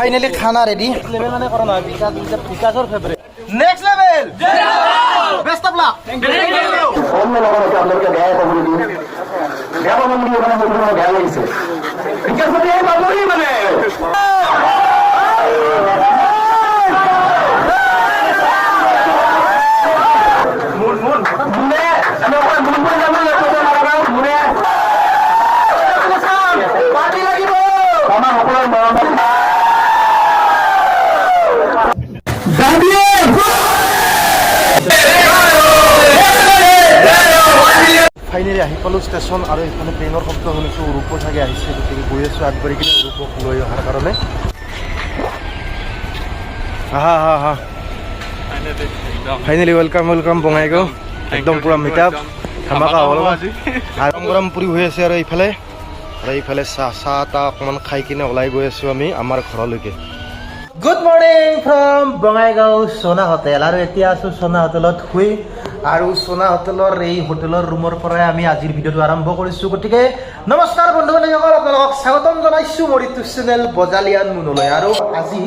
Finally খানা ready level মানে করা নয় বিকাশর favourite next level best of luck thank you অন্য লোককে আপনাদেরকে দেয়া করে দিই দেওয়া মানে ওখানে কোনো দেয়া লাগছে বিকাশ দিয়ে বাবুই মানে মুন মুন মুনে আমি ওখানে মুন মুন যাবো না তো না মুনে পার্টি লাগিব আমার সকলের মরণ ফাইনেলি আহি পালোঁ ষ্টেচন আৰু এইফালে ট্ৰেইনৰ শব্দ শুনিছোঁ ৰূপ চাগে আহিছে গতিকে গৈ আছোঁ আগবাঢ়ি কিনে ৰূপক লৈ অহাৰ কাৰণে ফাইনেলি ৱেলকাম বঙাইগাঁও একদম পূৰা মিটআপ ধামাকা হ'ল গৰম গৰম পুৰি হৈ আছে আৰু এইফালে চাহ তাহ অকণমান খাই কিনে ওলাই গৈ আছোঁ আমি আমাৰ ঘৰলৈকে গুড মৰ্ণিং ফ্ৰম বঙাইগাঁও সোনা হোটেল আৰু এতিয়া আছোঁ সোনা হোটেলত শুই আৰু সোনা হোটেলৰ এই হোটেলৰ ৰুমৰ পৰাই আমি আজিৰ ভিডিঅ'টো আৰম্ভ কৰিছোঁ গতিকে নমস্কাৰ বন্ধু বান্ধৱীসকল আপোনালোকক স্বাগতম জনাইছোঁ মোৰ ইউটিউব চেনেল বজালিয়ান মুনলৈ আৰু আজি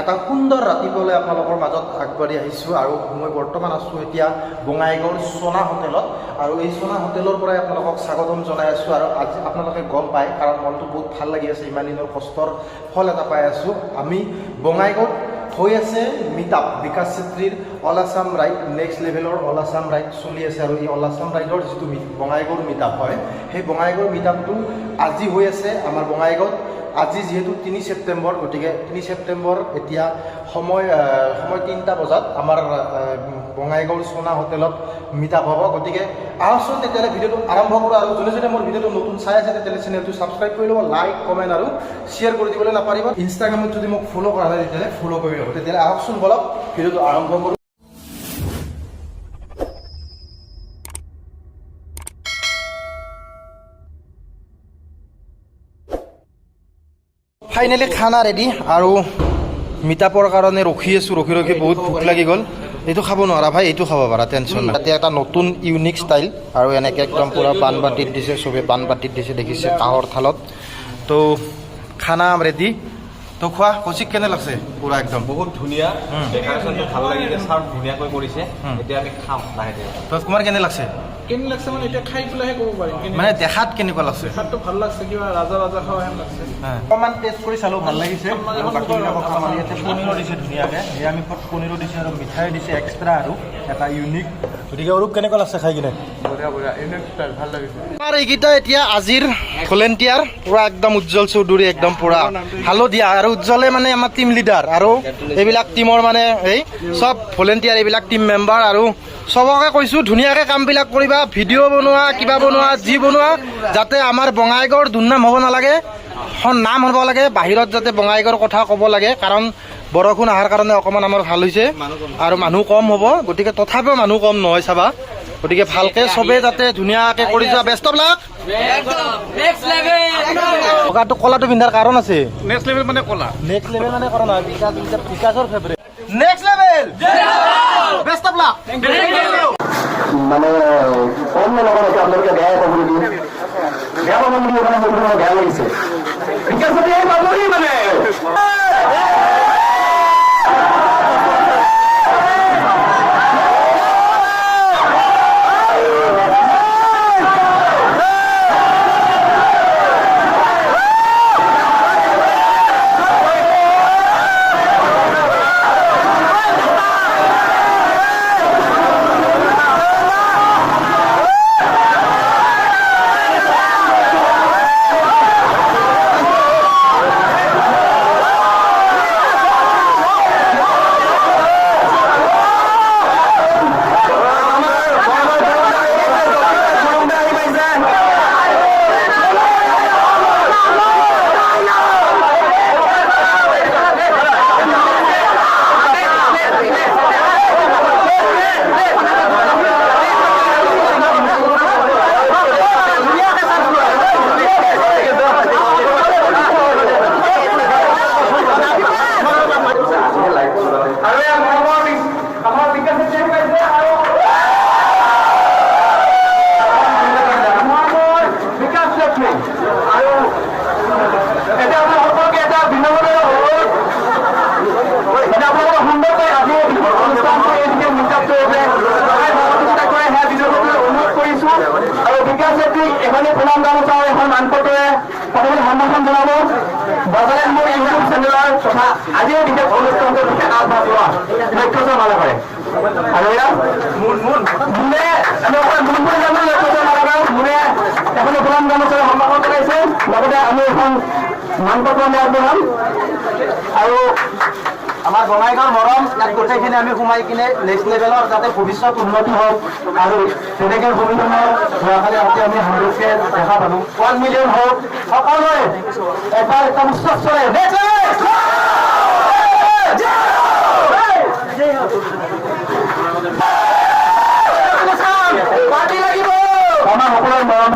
এটা সুন্দৰ ৰাতিপুৱালৈ আপোনালোকৰ মাজত আগবাঢ়ি আহিছোঁ আৰু মই বৰ্তমান আছোঁ এতিয়া বঙাইগাঁৱৰ সোনা হোটেলত আৰু এই সোনা হোটেলৰ পৰাই আপোনালোকক স্বাগতম জনাই আছোঁ আৰু আজি আপোনালোকে গম পায় কাৰণ মনটো বহুত ভাল লাগি আছে ইমান দিনৰ কষ্টৰ ফল এটা পাই আছোঁ আমি বঙাইগাঁৱত হৈ আছে মিটআপ বিকাশ চেত্ৰীৰ অল আছাম ৰাইড নেক্সট লেভেলৰ অল আছাম ৰাইড চলি আছে আৰু এই অল আছাম ৰাইডৰ যিটো বঙাইগাঁৱৰ মিটআপ হয় সেই বঙাইগাঁৱৰ মিটআপটো আজি হৈ আছে আমাৰ বঙাইগাঁৱত আজি যিহেতু 3 ছেপ্টেম্বৰ গতিকে 3 ছেপ্টেম্বৰ এতিয়া সময় 3টা বজাত আমাৰ বঙাইগাঁৱৰ সোনা হোটেলত মিটআপ হ'ব গতিকে আহকচোন তেতিয়াহ'লে ভিডিঅ'টো আৰম্ভ কৰোঁ আৰু যোনে মোৰ ভিডিঅ'টো নতুন চাই আছে তেতিয়াহ'লে চেনেলটো ছাবস্ক্ৰাইব কৰি ল'ব লাইক কমেণ্ট আৰু শ্বেয়াৰ কৰি দিবলৈ নাপাৰিব ইনষ্টাগ্ৰামত যদি মোক ফ'ল' কৰা নাই তেতিয়াহ'লে ফ'ল' কৰি ল'ব তেতিয়াহ'লে আহকচোন বলক ভিডিঅ'টো আৰম্ভ কৰোঁ ফাইনেলি খানা ৰেডি আৰু মিটআপৰ কাৰণে ৰখি আছোঁ ৰখি বহুত ভোক লাগি গ'ল এইটো খাব নোৱাৰা ভাই এইটো খাব পাৰা টেনশ্যন নাই তাতে এটা নতুন ইউনিক ষ্টাইল আৰু এনেকৈ একদম পূৰা বানবাতিত দিছে চবে বানবাতিত দিছে দেখিছে কাঁহৰ থালত তো খানা ৰেডি তো খোৱা কৌশিক কেনে লাগছে পুৰা একদম বহুত ধুনীয়া ডেকৰেশ্যনটো ভাল লাগিছে চাৰ্ভ ধুনীয়াকৈ কৰিছে এতিয়া আমি খাম লাহে তো তোমাৰ কেনে লাগছে মানে এতিয়া খাই পেলাইহে ক'ব পাৰিম মানে দেখাত কেনেকুৱা লাগছে দেখাতটো ভাল লাগছে কিবা ৰাজা খাৱা হেন লাগছে অকণমান টেষ্ট কৰি চালোঁ ভাল লাগিছে পনীৰো দিছে ধুনীয়াকৈ নিৰামিষত পনীৰো দিছে আৰু মিঠাই দিছে এক্সট্ৰা আৰু এটা ইউনিক গতিকে অৰূপ কেনেকুৱা লাগছে খাই কিনে বঢ়িয়া ইউনিক ষ্টাইল ভাল লাগিছে আমাৰ এইকেইটা এতিয়া আজিৰ ভলেণ্টিয়াৰ পূৰা একদম উজ্জ্বল চৌধুৰী একদম পূৰা হালধীয়া আৰু উজ্জ্বলে মানে আমাৰ টিম লিডাৰ আৰু এইবিলাক টিমৰ মানে এই চব ভলেণ্টিয়াৰ এইবিলাক টিম মেম্বাৰ আৰু চবকে কৈছোঁ ধুনীয়াকৈ কামবিলাক কৰিবা ভিডিঅ' বনোৱা কিবা বনোৱা যি বনোৱা যাতে আমাৰ বঙাইগাঁৱৰ দুৰ্নাম হ'ব নালাগে নাম হ'ব লাগে বাহিৰত যাতে বঙাইগাঁৱৰ কথা ক'ব লাগে কাৰণ বৰষুণ অহাৰ কাৰণে অকণমান আমাৰ ভাল হৈছে আৰু মানুহ কম হ'ব গতিকে তথাপিও মানুহ কম নহয় চাবা গতিকে ভালকৈ চবে যাতে ধুনীয়াকৈ কৰি যোৱা বেষ্ট অফ লাক বগাটো কলাটো পিন্ধাৰ কাৰণ আছে নেক্সট লেভেল মানে কলা নেক্সট লেভেল মানে কৰা নহয় বিকাশৰ favourite next level best of luck thank you মানে অন্য লোককে আপনাদেরকে দেয়া করে দিই দেওয়া মানে ওখানে কোনো দেয়া লাগছে বিকাশ দিয়ে বাবুই মানে চেনেলৰ তথা আজিৰ বিশেষ অনুষ্ঠানটো বিশেষ আগভাগ লোৱা লক্ষ্য মালা কৰে আৰু মোনে আমি অকল মূল কৰি জানো লক্ষ্য মালা কৰে মোনে এখন গোলাম গামোচাৰে সন্মান কৰাইছে লগতে আমি এখন মানপত্ৰ আমি আগবঢ়াম আৰু আমাৰ বঙাইগাঁৱৰ মৰম ইয়াত গোটেইখিনি আমি সোমাই কিনে নেক্সট লেভেলৰ যাতে ভৱিষ্যত উন্নতি হওক আৰু তেনেকে ভৱিষ্যতৰ যোৱাকালি আজি আমি 100K দেখা পালো 1 মিলিয়ন হওক সকলোৱে এবাৰ এটা উচ্চস্তৰে পাৰ্টি লাগিব আমাৰ সকলোৰে মৰম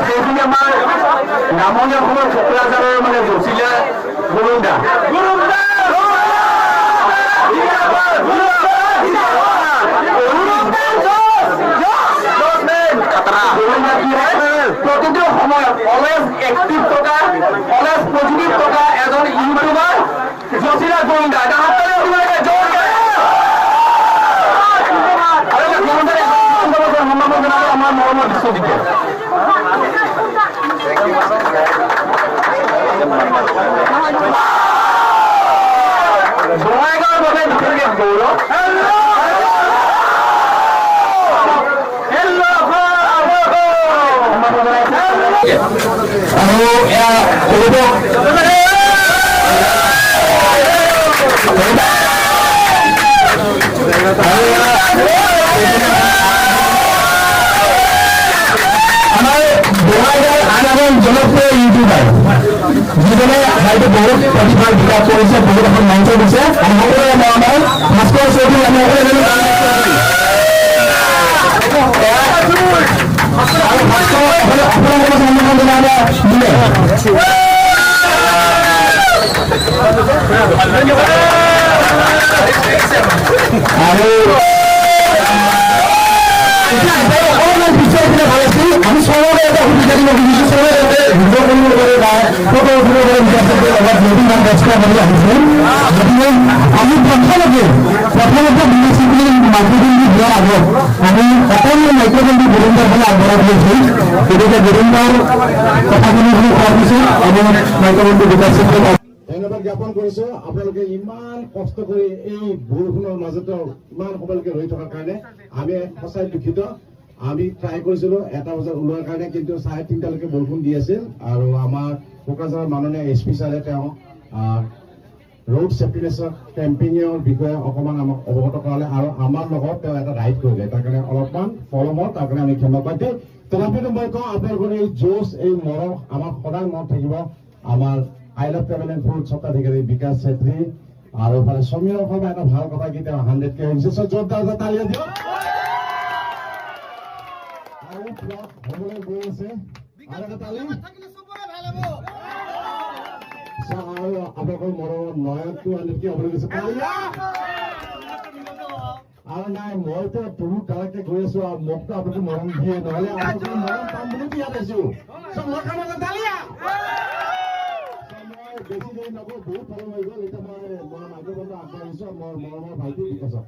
সেইখিনি আমাৰ নামনীয় অসমৰ কোকৰাঝাৰৰ মানে জচিলা গুৰুন্দা প্ৰতিটো সময়ত অলৱেজ এক্টিভ থকা অলৱেজ পজিটিভ থকা এজন ইউটিউবাৰ জচিলা গুৰুন্দা এটা হাততালি আপোনালোকে জোৰকে আৰু গুৰুন্দাৰ সন্মান জনাব আমাৰ মৰমৰ বিশ্ববিদ্যালয় বঙাইগাঁৱৰ বাবে বিশেষকে গৌৰৱ আৰু এয়া জনপ্ৰিয় ইউটিউবাৰ যিজনে হয়তো বহুত প্ৰতিভাৰ বিকাশ কৰিছে বহুত এখন মঞ্চ দিছে আৰু সকলোৰে মৰমৰ ভাস্কৰ চৌধুৰী আমি আমি চবৰে এটা সুবিধা দিব খুজিছো চবৰে ভিডিঅ' কৰিব পাৰে বা ফটো উঠিব পাৰে লগত নতুন গান এক্সট্ৰা কৰি আহিছে গতিকে আমি প্ৰথমতে মাইক্ৰ'ফোন দি দিয়াৰ আগত আমি সকলো মাইক্ৰ'ফোন দি গুৰুন্দৰ ফালে আগবঢ়াই দিছোঁ গতিকে গুৰুন্দৰ কথাখিনি কোৱাৰ পিছত আমি মাইক্ৰ'ফোনটো বিকাশ ধন্যবাদ জ্ঞাপন কৰিছো আপোনালোকে ইমান কষ্ট কৰি এই বৰষুণৰ মাজতো ইমান সময়লৈকে ৰৈ থকাৰ কাৰণে আমি সঁচাই দুখিত আমি ট্ৰাই কৰিছিলো 1 বজাত ওলোৱাৰ কাৰণে কিন্তু 3:30লৈকে বৰষুণ দি আছিল আৰু আমাৰ কোকৰাঝাৰৰ মাননীয় SP ছাৰে তেওঁ ৰোড চেফটিনেছৰ কেম্পিঙৰ বিষয়ে অকণমান আমাক অৱগত কৰালে আৰু আমাৰ লগত তেওঁ এটা ৰাইড কৰিলে তাৰ কাৰণে অলপমান পলমত তাৰ কাৰণে আমি ক্ষমাবাদ দিওঁ তথাপিতো মই কওঁ আপোনালোকৰ এই জোচ এই মৰম আমাৰ সদায় মনত থাকিব আমাৰ I love travel and food স্বত্বাধিকাৰী বিকাশ চেত্ৰী আৰু ইফালে সমীৰৰ ফালে এটা ভাল কথা কি তেওঁ 100K হৈছে জোৰদাৰ তালি দিয়ক আৰু ব্লগ হ'বলৈ গৈ আছে আৰু এটা তালি আৰু আপোনালোকৰ মৰমৰ নয়নটো 100K হ'বলৈ গৈছে আৰু নাই মইতো বহুত ডাইৰেক্টকে গৈ আছো আৰু মোকতো আপোনালোকে মৰম দিয়ে নহ'লে আপোনালোকে মৰম পাম বুলি ইয়াত আহিছো বেছি দেৰি নকওঁ বহুত ভাল হৈ গ'ল এতিয়া মই মাইক্ৰ'ফোনটো আগবাঢ়িছো মোৰ মৰমৰ ভাইটি বিকাশক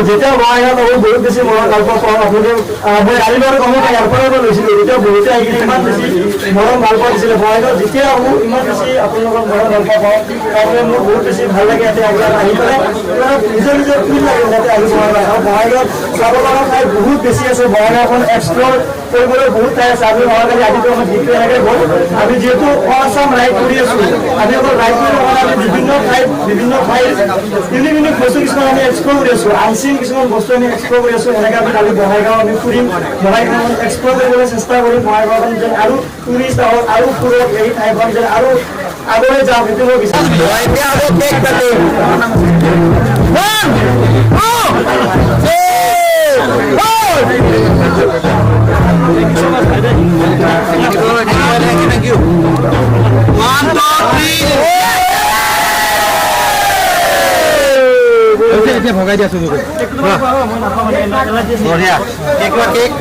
যেতিয়া বঙাইগাঁৱত বহুত বেছি মৰম ভাল পোৱা পাওঁ আপোনালোকে মই ৰাতিপুৱা কমত ইয়াৰ পৰা লৈছিলোঁ যেতিয়া বহুতে আহি কিনে ইমান বেছি মৰম ভাল পোৱা দিছিলে বঙাইগাঁৱত যেতিয়া আহোঁ ইমান বেছি আপোনালোকৰ মৰম ভাল পোৱা পাওঁ তাৰবাবে মোৰ বহুত বেছি ভাল লাগে ইয়াতে আহি পেলাই নিজৰ নিজৰ ফিল লাগে ইয়াতে আহি বঙাইগাঁৱত আৰু বঙাইগাঁৱত চাব লগা ঠাই বহুত বেছি আছে বঙাইগাঁওখন এক্সপ্ল'ৰ কৰিবলৈ বহুত ঠাই আছে আমি অহাকালি আজিতো আমাৰ দিনটো এনেকৈ গ'ল আমি যিহেতু অসম ৰাইড কৰি আছোঁ আমি অকল ৰাইড কৰি অকল আমি বিভিন্ন ঠাইৰ ইউনিক বস্তু কিছুমান আমি এক্সপ্ল'ৰ কৰি আছোঁ আনচিন কিছুমান বস্তু আমি এক্সপ্ল'ৰ কৰি আছোঁ এনেকৈ আমি কালি বঙাইগাঁও আমি ফুৰিম বঙাইগাঁও এক্সপ্ল'ৰ কৰিবলৈ চেষ্টা কৰিম বঙাইগাঁওখন যেন আৰু টুৰিষ্ট আহক আৰু ফুৰক এই ঠাইখন যেন আৰু আগলৈ যাওঁ সেইটো মই বিচাৰিছোঁ ভগাই দিয়া আছো বঢ়িয়া কেক কেক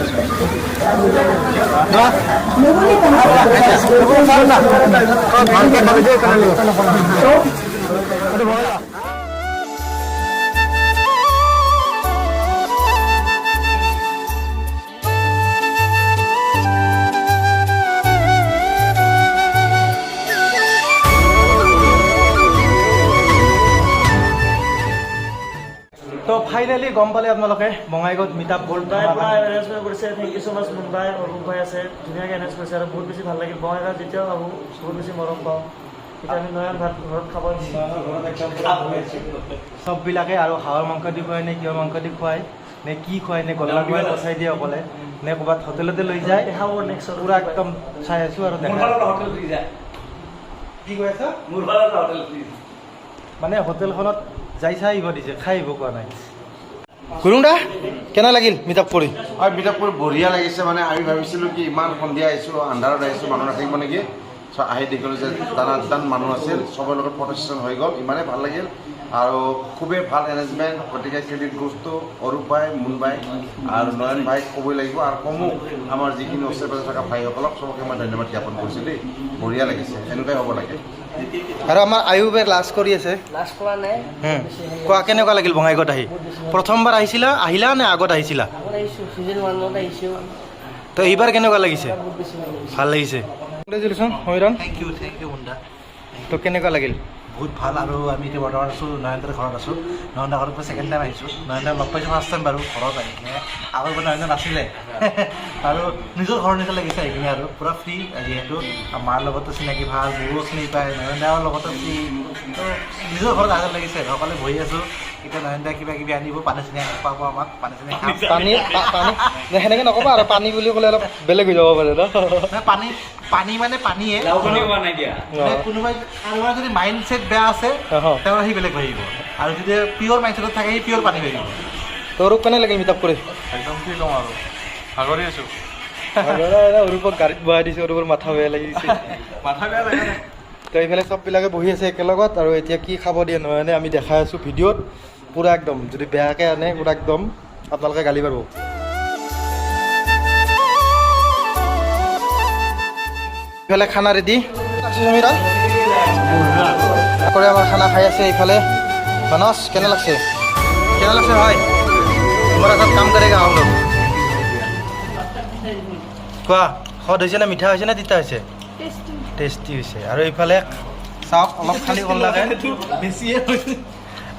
তো ফাইনেলি গম পালে আপোনালোকে বঙাইগাঁৱত মিট আপ গ'ল মুম্বাই পৰা এৰেঞ্জমেণ্ট কৰিছে। থেংক ইউ ছ' মাছ মুম্বাই। অৰুণ ভাই আছে, ধুনীয়াকৈ এৰেঞ্জ কৰিছে আৰু বহুত বেছি ভাল লাগিল। বঙাইগাঁৱত যেতিয়াও আহোঁ বহুত বেছি মৰম পাওঁ। এতিয়া আমি নয়ন ভাত ঘৰত খাব চববিলাকে আৰু হাঁহৰ মাংস দি খুৱাই নে কিহৰ মাংস দি খুৱাই নে কি খুৱাই নে গলা কিমান পচাই দিয়ে অকলে নে ক'ৰবাত হোটেলতে লৈ যায় দেখাব নেক্সট পুৰা একদম চাই আছোঁ আৰু দেখা কি কৈ আছা মানে হোটেলখনত যাই চাই আহিব দিছে খাই আহিব কোৱা নাই গুৰুং দা কেনে লাগিল মিট আপ কৰি আৰু মিট-আপ কৰি বঢ়িয়া লাগিছে মানে আমি ভাবিছিলোঁ কি ইমান সন্ধিয়া আহিছোঁ আন্ধাৰত আহিছোঁ মানুহ নাথাকিব নেকি আহি দেখিলোঁ যে টান মানুহ আছিল চবৰ লগত প্ৰটেকশ্যন হৈ গ'ল ইমানেই ভাল লাগিল আৰু খুবেই ভাল এৰেঞ্জমেণ্ট গতিকে ক্ৰেডিট বস্তু অৰূপ ভাই মুন ভাই আৰু নয়ন ভাইক ক'বই লাগিব আৰু কমো আমাৰ যিখিনি ওচৰে পাজৰে থকা ভাইসকলক চবকে মই ধন্যবাদ জ্ঞাপন কৰিছোঁ দেই বঢ়িয়া লাগিছে এনেকুৱাই হ'ব লাগে আৰু আমাৰ আয়ুবে লাজ কৰি আছে লাষ্ট কৰা নাই। কোৱা কেনেকুৱা লাগিল বঙাইগাঁৱত আহি প্ৰথমবাৰ আহিলা নে আগত আহিছিলা আগত আহিছোঁ ছিজন 1ত আহিছোঁ। তো এইবাৰ কেনেকুৱা লাগিছে বহুত বেছি ভাল লাগিছে। ভাল লাগিছে congratulation Samiran thank you Munda তো কেনেকুৱা লাগিল বহুত ভাল আৰু আমি এতিয়া বৰ্তমান আছোঁ নয়নদাৰ ঘৰত আছোঁ নয়নদাৰ ঘৰত মই ছেকেণ্ড টাইম আহিছোঁ নয়নদাক লগ পাইছোঁ ফাৰ্ষ্ট টাইম বাৰু ঘৰত আহি কিনে আগৰ পৰা নয়নদা নাছিলে আৰু নিজৰ ঘৰৰ নিচিনা লাগিছে আহি কিনে আৰু পূৰা ফ্ৰী যিহেতু মাৰ লগতো চিনাকি ভাল মোৰো চিনি পায় নয়নদাৰ লগতো ফ্ৰী তো নিজৰ ঘৰত আহাৰ লাগিছে সকলোৱে বহি আছোঁ এতিয়া নয়নদাই কিবা কিবি আনিব পানী চানী পাব আমাক পানী চানী খাম পানী সেনেকৈ নক'বা আৰু পানী বুলি ক'লে অলপ বেলেগ হৈ যাব পাৰে ন পানী মানে পানীয়ে কোনোবাই যদি মাইণ্ড ছেট বেয়া আছে তেওঁৰ সি বেলেগ ভাবিব আৰু যদি পিয়'ৰ মাইণ্ড ছেটত থাকে সি পিয়'ৰ পানী ভাবিব তোৰ কেনে লাগিল মিট আপ কৰি একদম কি ক'ম আৰু ভাগৰি আছোঁ অৰূপক গাড়ীত বহাই দিছোঁ অৰূপৰ মাথা বেয়া লাগিছে মাথা বেয়া লাগে নাই তো এইফালে চববিলাকে বহি আছে একেলগত আৰু এতিয়া কি খাব দিয়ে নহয়নে আমি দেখাই আছোঁ ভিডিঅ'ত পূৰা একদম যদি বেয়াকৈ আনে পূৰা একদম আপোনালোকে গালি পাৰিব ইফালে খানা ৰেডি সমীৰণ কৰে আমাৰ খানা খাই আছে এইফালে মানস কেনে লাগছে ভাই তোমাৰ আগত কাম কৰেগা हम लोग কোৱা সোৱাদ হৈছে নে মিঠা হৈছে নে তিতা হৈছে টেষ্টি হৈছে আৰু এইফালে চাওক অলপ খালি কল লাগে বেছিয়ে হৈছে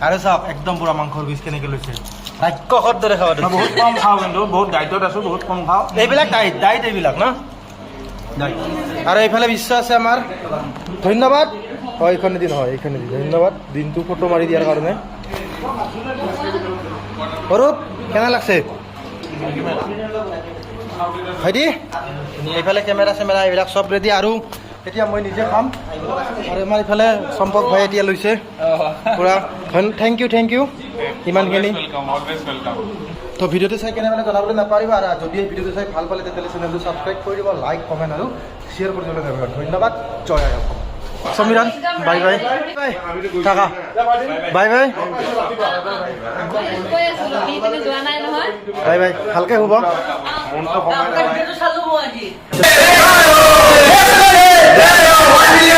আৰু চাওক একদম পুৰা মাংসৰ পিচ কেনেকৈ লৈছে ৰাক্ষসৰ দৰে খাব বহুত কম খাওঁ কিন্তু বহুত ডাইটত আছোঁ বহুত কম খাওঁ এইবিলাক ডাইট এইবিলাক ন আৰু এইফালে বিশ্ব আছে আমাৰ ধন্যবাদ হয় এইখনে দিন হয় এইখনে দিন ধন্যবাদ দিনটো ফটো মাৰি দিয়াৰ কাৰণে অৰূপ কেনে লাগছে ভাইটি এইফালে কেমেৰা চেমেৰা এইবিলাক চব ৰেডি আৰু এতিয়া মই নিজে খাম আৰু আমাৰ এইফালে চম্পক ভাই এতিয়া লৈছে পূৰা থেংক ইউ ইমানখিনি তো ভিডিঅ'টো চাই কেনে মানে জনাবলৈ নাপাৰিবা আৰু যদি এই ভিডিঅ'টো চাই ভাল পালে তেতিয়াহ'লে চেনেলটো ছাবস্ক্ৰাইব কৰি দিব লাইক কমেণ্ট আৰু শ্বেয়াৰ কৰি দিব ধন্যবাদ জয় আই অসম সমীৰণ বাই থাকা বাই ভালকৈ শুব